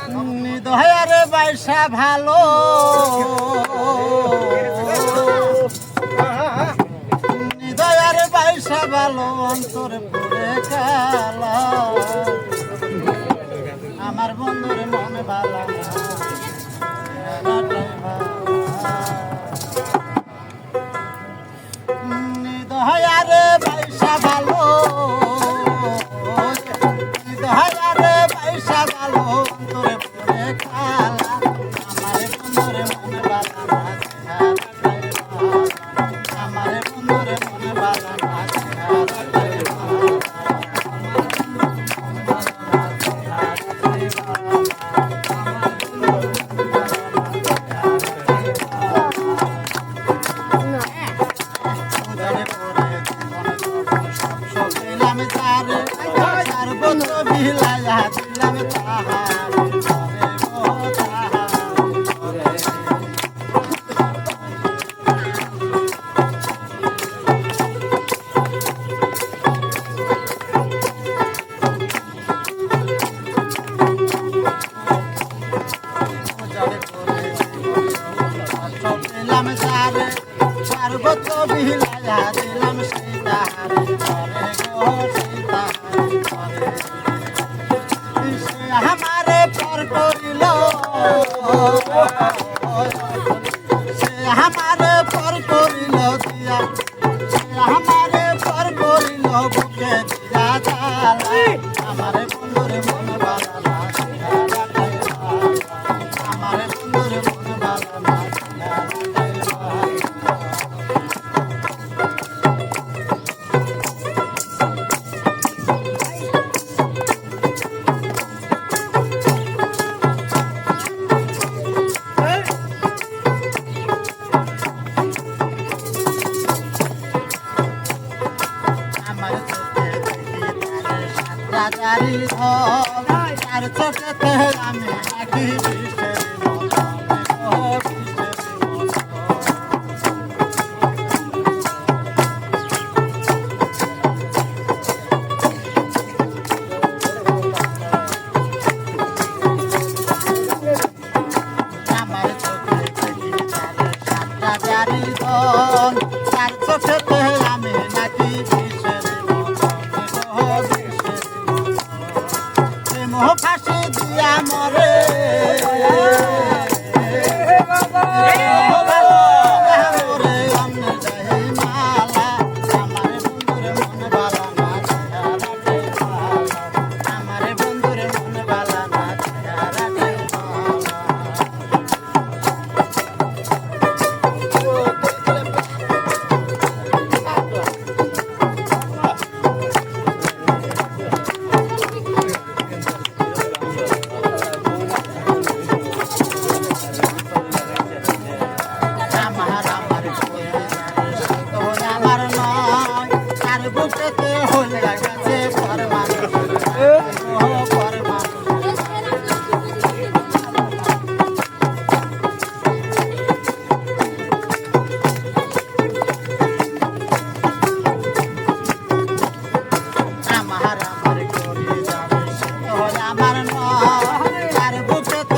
দয়ারে বাইসা ভালো দয়ারে বাইসা ভালো অন্তরে পড়ে কালা আমার বন্ধুর মনে ভালো দয়ারে বাইসা ভালো দয়ারে বাইসা ভালো অন্তরে পড়ে কালা আমার বন্ধুর মনে ভালো আমার বন্ধুর মনে ভালো সর্বত্র বিলাইয়া দিলাম সীতাহারি ঘরে গো সীতাহারি ঘরে সে আমারে পর করিল সে আমারে পর করিল দিয়া সে আমারে পর করিল বুকে দিয়া জ্বালা আমারে বন্ধুর মন বালা না আমারে বন্ধুর মন বালা না রাজারি ধর তার চোখেতে আমি নাকি বিষের আমার চোখে রাজারি ধর তার চোখেতে আমি নাকি ফাঁসি দিয়া মরে মরে অন্য যাই মালা আমার বন্ধুর মন বালা না আমার বন্ধুর মন বালা না বুকেতে হলে গেছে ফরমান ফরমান আমার আমার করে যাবে আমার নয় আর বুকেতে